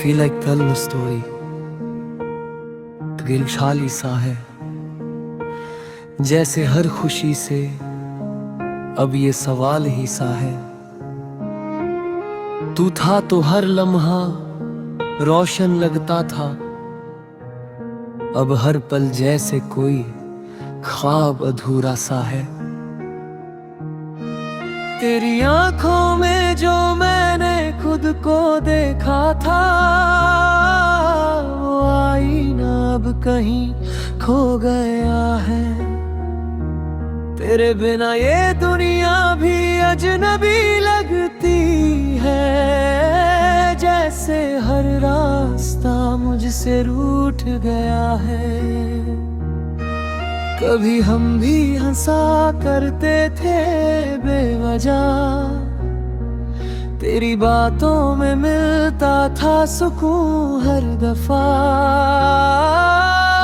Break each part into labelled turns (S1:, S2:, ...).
S1: feel like telling a story. दिलशाली सा है जैसे हर खुशी से अब ये सवाल ही सा है। तू था तो हर लम्हा रोशन लगता था, अब हर पल जैसे कोई ख्वाब अधूरा सा है। तेरी आंखों में जो मैंने खुद को देखा था, वो आईना अब कहीं खो गया है। तेरे बिना ये दुनिया भी अजनबी लगती है, जैसे हर रास्ता मुझसे रूठ गया है। कभी हम भी हंसा करते थे बेवजह, तेरी बातों में मिलता था सुकून हर दफा।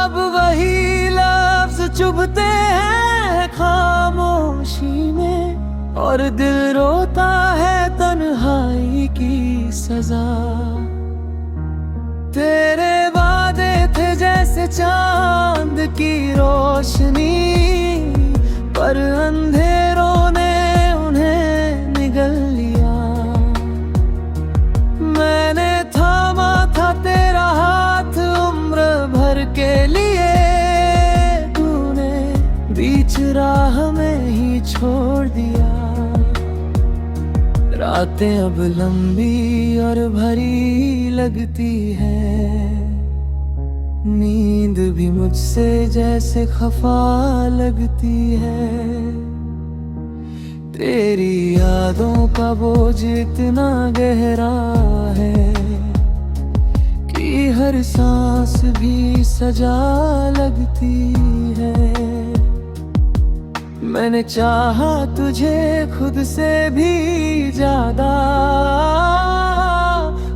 S1: अब वही लफ्ज चुभते हैं खामोशी में, और दिल रोता है तन्हाई की सजा। तेरे वादे थे जैसे चांद की रोशनी, पर अंधेरों ने उन्हें निगल लिया। मैंने थामा था तेरा हाथ उम्र भर के लिए, तूने बीच राह में ही छोड़ दिया। रातें अब लंबी और भरी लगती है, नींद भी मुझसे जैसे खफा लगती है। तेरी यादों का बोझ इतना गहरा है कि हर सांस भी सजा लगती है। मैंने चाहा तुझे खुद से भी ज्यादा,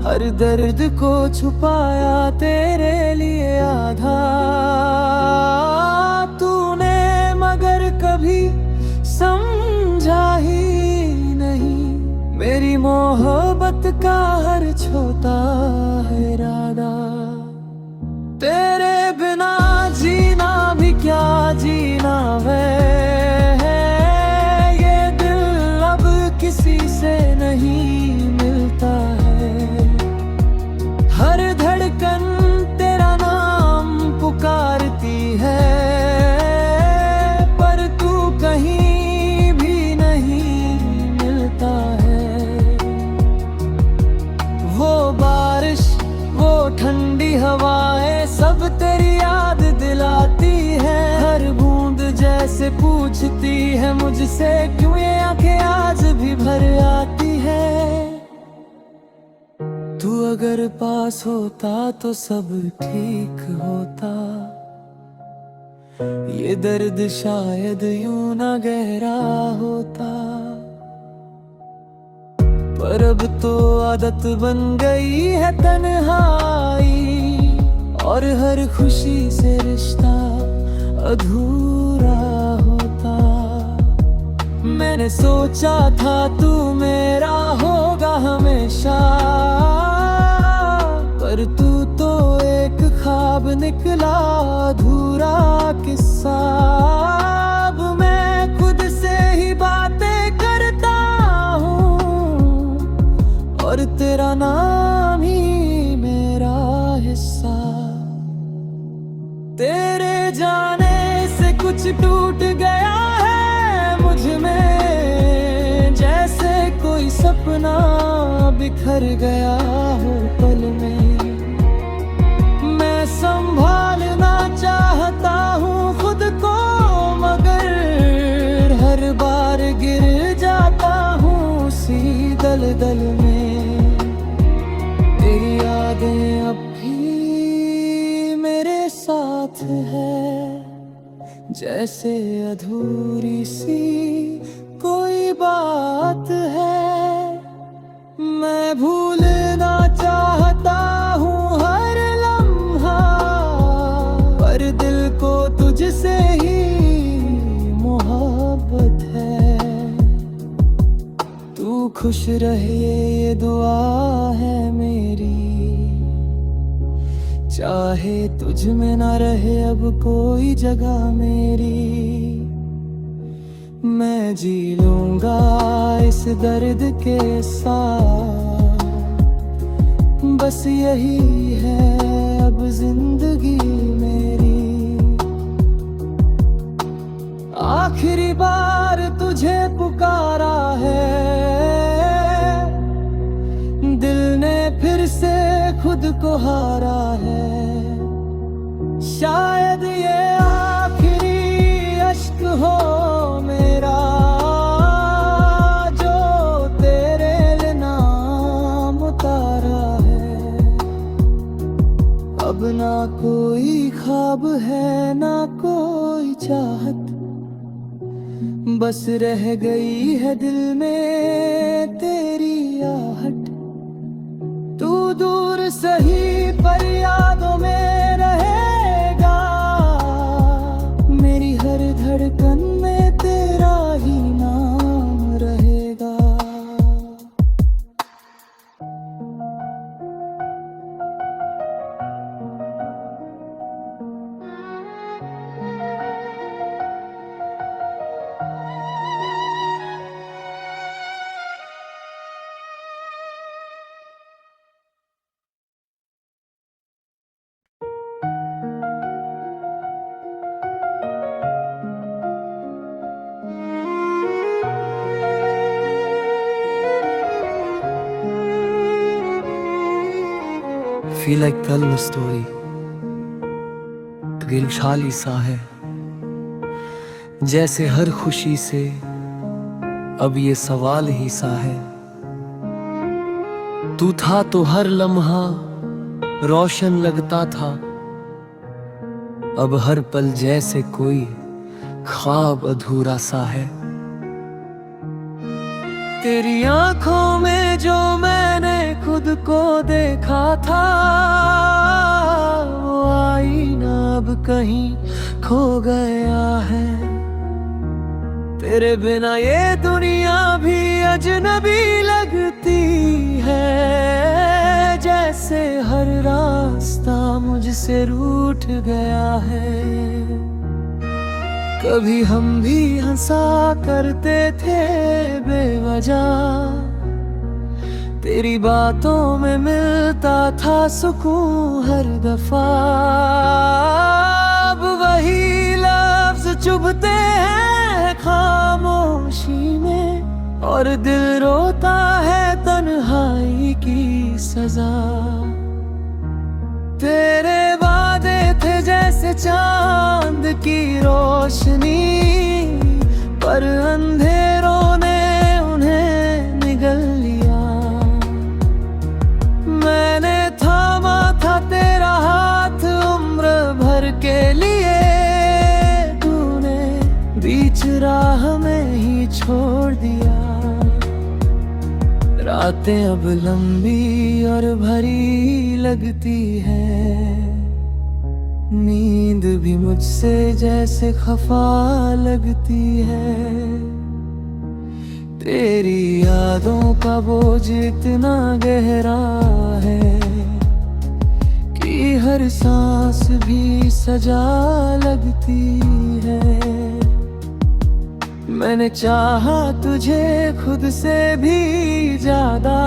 S1: हर दर्द को छुपाया तेरे लिए आधा। तूने मगर कभी समझा ही नहीं मेरी मोहब्बत का हर छोटा है इरादा। तेरे बिना जीना भी क्या जीना है, ये दिल अब किसी से नहीं मिलता है। हर धड़कन तेरा नाम पुकारती है, पर तू कहीं भी नहीं मिलता है। वो बारिश, वो ठंडी हवाएं सब तेरी याद दिलाती है। हर बूंद जैसे पूछती है मुझसे, क्यों ये आंखें आज भी भर आती है। तू अगर पास होता तो सब ठीक होता, ये दर्द शायद यूं ना गहरा होता। पर अब तो आदत बन गई है तन्हाई, और हर खुशी से रिश्ता अधूरा होता। मैंने सोचा था तू मेरा होगा हमेशा, पर तू तो एक ख्वाब निकला अधूरा किस्सा। अब मैं खुद से ही बातें करता हूँ, और तेरा नाम ही मेरा हिस्सा। तेरे जाने से कुछ टूट गया है मुझ में, जैसे कोई सपना बिखर गया हो पल में। मैं संभालना चाहता हूँ खुद को, मगर हर बार गिर जाता हूँ उसी दलदल में। तेरी यादें अब भी मेरे साथ है, जैसे अधूरी सी कोई बात है। मैं भूलना चाहता हूँ हर लम्हा, पर दिल को तुझसे ही मोहब्बत है। तू खुश रहे ये दुआ है मेरी, चाहे तुझ में ना रहे अब कोई जगह मेरी, मैं जी लूंगा इस दर्द के साथ। बस यही है अब जिंदगी मेरी। आखिरी बार तुझे पुकारा है, दिल ने फिर से खुद को हारा है। शायद ये आखिरी अश्क हो मेरा, जो तेरे लिए नाम उतारा है। अब ना कोई ख्वाब है ना कोई चाहत, बस रह गई है दिल में तेरी आहट। तू दूर सही पर यादों में रहेगा, मेरी हर धड़कन में तेरा ही नाम रहेगा। Feel like tell a story, दिलशाली सा है जैसे हर खुशी से अब ये सवाल ही सा है। तू था तो हर लम्हा रोशन लगता था, अब हर पल जैसे कोई ख्वाब अधूरा सा है। तेरी आंखों में जो मैंने खुद को देखा था, वो आईना अब कहीं खो गया है। तेरे बिना ये दुनिया भी अजनबी लगती है, जैसे हर रास्ता मुझसे रूठ गया है। कभी हम भी हंसा करते थे बेवजह, तेरी बातों में मिलता था सुकून हर दफा। अब वही लफ्ज चुभते हैं खामोशी में, और दिल रोता है तन्हाई की सजा। तेरे वादे थे जैसे चांद की रोशनी, पर अंधेरों ने उन्हें निगल लिया। मैंने थामा था तेरा हाथ उम्र भर के लिए, तूने बीच राह में ही छोड़ दिया। रातें अब लंबी और भरी लगती है, नींद भी मुझसे जैसे खफा लगती है। तेरी यादों का बोझ इतना गहरा है कि हर सांस भी सजा लगती है। मैंने चाहा तुझे खुद से भी ज्यादा,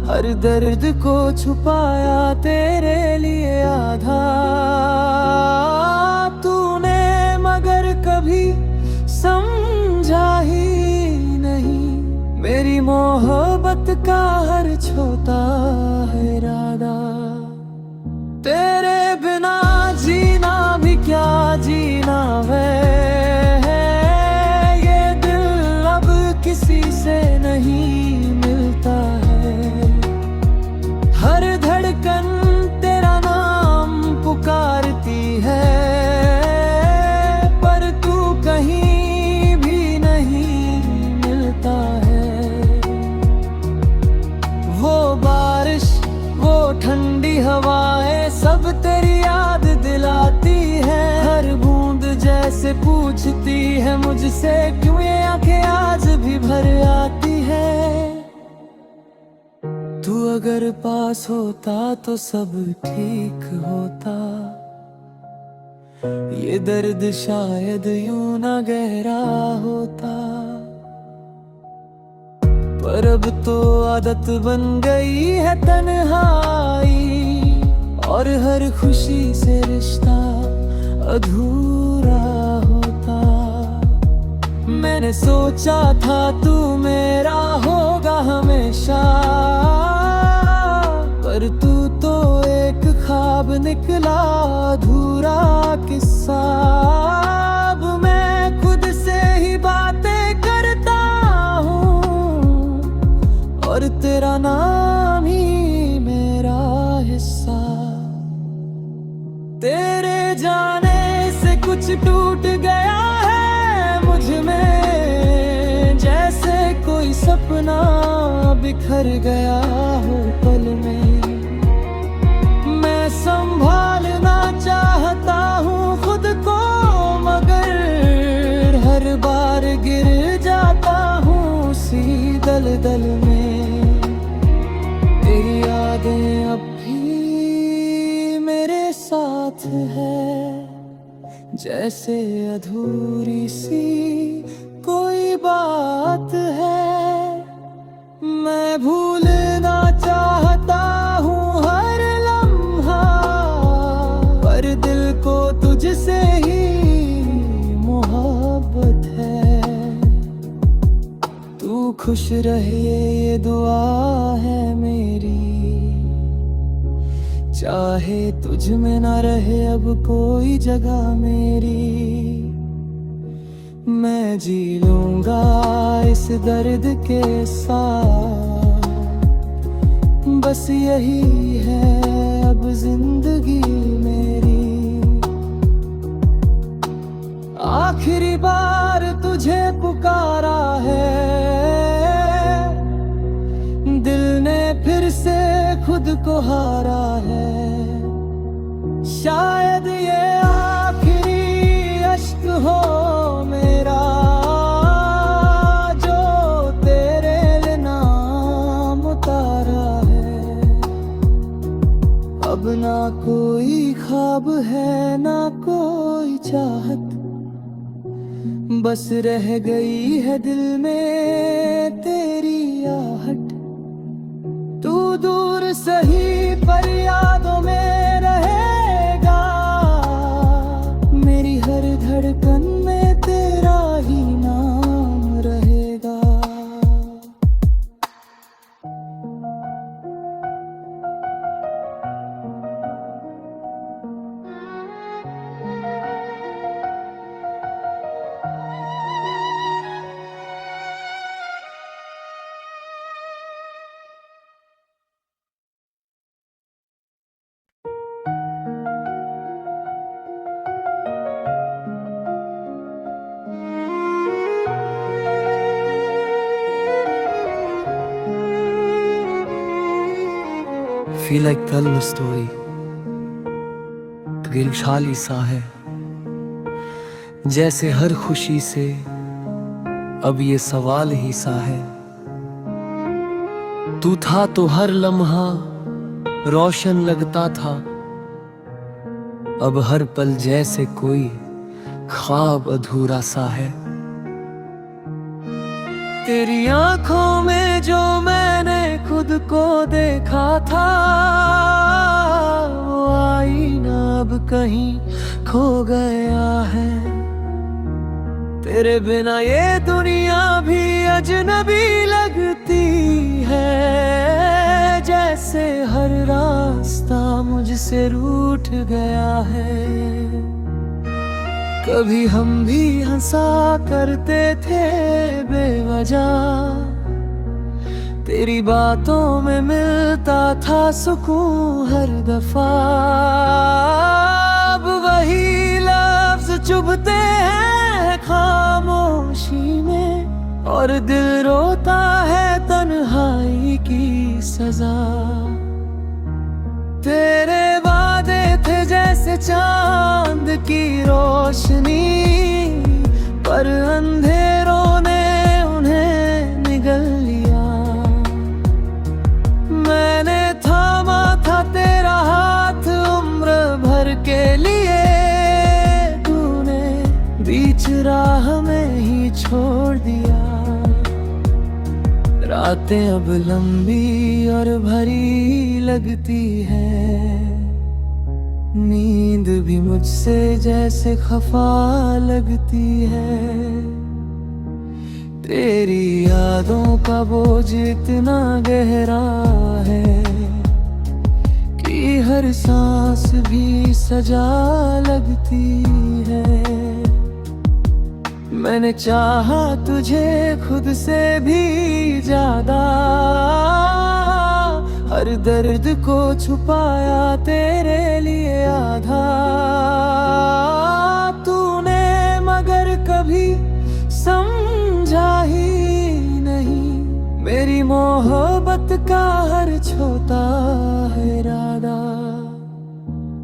S1: हर दर्द को छुपाया तेरे लिए आधा। तूने मगर कभी समझा ही नहीं, मेरी मोहब्बत का हर छोटा है इरादा। तेरे बिना जीना भी क्या जीना है, ये दिल अब किसी से नहीं मिलता है। हर धड़कन तेरा नाम पुकारती है, पर तू कहीं भी नहीं मिलता है। वो बारिश, वो ठंडी हवाएं सब तेरी याद दिलाती है। हर बूंद जैसे पूछती है मुझसे, क्यों ये आंखें आज भी भर आती है। तू अगर पास होता तो सब ठीक होता, ये दर्द शायद यूं ना गहरा होता। पर अब तो आदत बन गई है तन्हाई, और हर खुशी से रिश्ता अधूरा होता। मैंने सोचा था तू मेरा होगा हमेशा, पर तू तो एक ख्वाब निकला अधूरा किस्सा। अब मैं खुद से ही बातें करता हूँ, और तेरा नाम ही मेरा हिस्सा। तेरे जाने से कुछ टूट गया है मुझ में, जैसे कोई सपना बिखर गया हो पल में। मैं संभालना चाहता हूँ खुद को, मगर हर बार गिर जाता हूँ उसी दलदल में। तेरी यादें अब भी मेरे साथ है, जैसे अधूरी सी कोई बात है। मैं भूलना चाहता हूँ हर लम्हा, पर दिल को तुझसे ही मोहब्बत है। तू खुश रहे ये दुआ है मेरी, चाहे तुझ में ना रहे अब कोई जगह मेरी। मैं जी लूंगा इस दर्द के साथ, बस यही है अब जिंदगी मेरी। आखिरी बार तुझे पुकारा है, दिल ने फिर से खुद को हारा है। शायद ये आखिरी अश्क हो मेरा, जो तेरे लिए नाम उतारा है। अब ना कोई ख्वाब है ना कोई चाहत, बस रह गई है दिल में तेरी आहट। तू दूर सही पर यादों में रहेगा, मेरी हर धड़कन में तेरा ही नाम रहेगा। Feel like tell a story, दिल खाली सा है, जैसे हर खुशी से अब ये सवाल ही सा है। तू था तो हर लम्हा रोशन लगता था, अब हर पल जैसे कोई ख्वाब अधूरा सा है। तेरी आंखों में जो मैंने खुद को देखा था, वो आईना अब कहीं खो गया है। तेरे बिना ये दुनिया भी अजनबी लगती है, जैसे हर रास्ता मुझसे रूठ गया है। कभी हम भी हंसा करते थे बेवजह, तेरी बातों में मिलता था सुकून हर दफा। अब वही लफ्ज चुभते हैं खामोशी में, और दिल रोता है तन्हाई की सजा। तेरे वादे थे जैसे चांद की रोशनी, पर अंधेरों ने उन्हें निगल लिया। मैं छोड़ दिया। रातें अब लंबी और भरी लगती है, नींद भी मुझसे जैसे खफा लगती है। तेरी यादों का बोझ इतना गहरा है कि हर सांस भी सजा लगती है। मैंने चाहा तुझे खुद से भी ज्यादा, हर दर्द को छुपाया तेरे लिए आधा। तूने मगर कभी समझा ही नहीं मेरी मोहब्बत का हर छोटा है इरादा।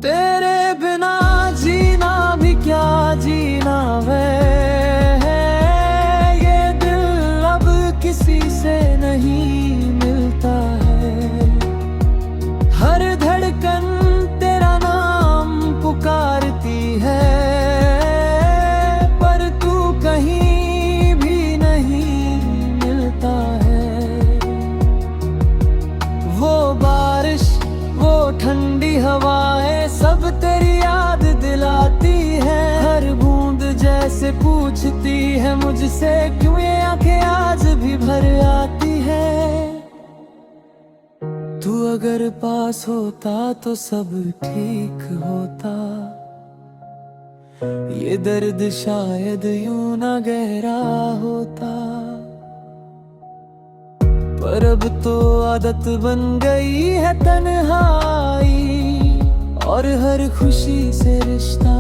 S1: तेरे बिना जीना भी क्या जीना है, ये दिल अब किसी से नहीं मिलता है। हर धड़कन तेरा नाम पुकारती है, पर तू कहीं भी नहीं मिलता है। वो बारिश, वो ठंडी हवाएं सब तेरी याद दिलाती है। हर बूंद जैसे पूछती है मुझसे, क्यों ये आंखें आज भी भर आती है। तू अगर पास होता तो सब ठीक होता, ये दर्द शायद यूं ना गहरा होता। पर अब तो आदत बन गई है तन्हाई, और हर खुशी से रिश्ता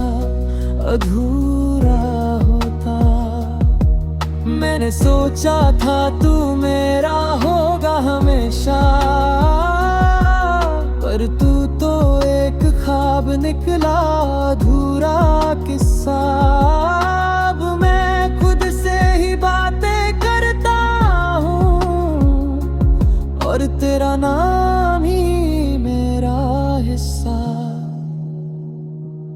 S1: अधूरा होता। मैंने सोचा था तू मेरा होगा हमेशा, पर तू तो एक ख्वाब निकला अधूरा किस्सा। अब मैं खुद से ही बातें करता हूँ, और तेरा नाम ही मेरा हिस्सा।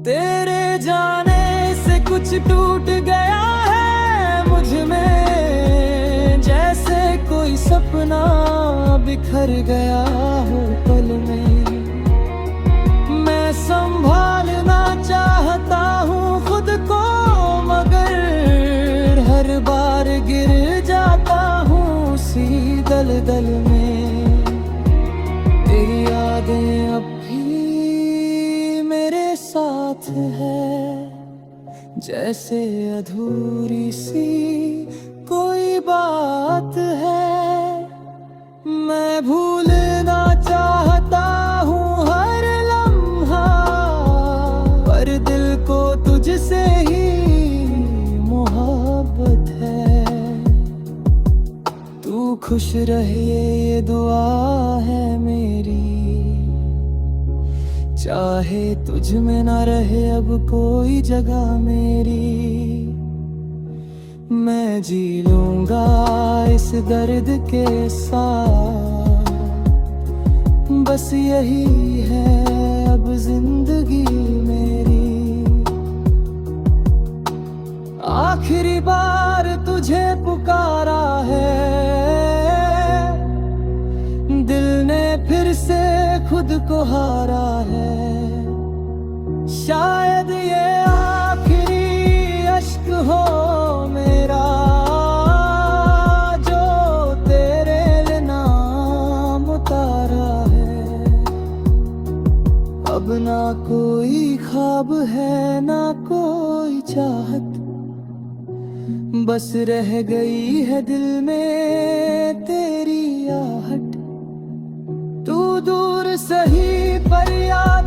S1: तेरे जाने से कुछ टूट गया है मुझ में, जैसे कोई सपना बिखर गया हो पल में। मैं संभालना चाहता हूँ खुद को, मगर हर बार गिर जाता हूँ उसी दलदल में। तेरी यादें अब भी मेरे साथ है, जैसे अधूरी सी कोई बात है। मैं भूलना चाहता हूँ हर लम्हा, पर दिल को तुझसे ही मोहब्बत है। तू खुश रहे ये दुआ है मेरी, चाहे तुझ में ना रहे अब कोई जगह मेरी। मैं जी लूंगा इस दर्द के साथ, बस यही है अब जिंदगी मेरी। आखिरी बार तुझे पुकारा है, दिल ने फिर से खुद को हारा है। शायद ये आखिरी अश्क हो मेरा, जो तेरे लिए नाम उतारा है। अब ना कोई ख्वाब है ना कोई चाहत, बस रह गई है दिल में तेरी आहट। तू दूर सही पर याद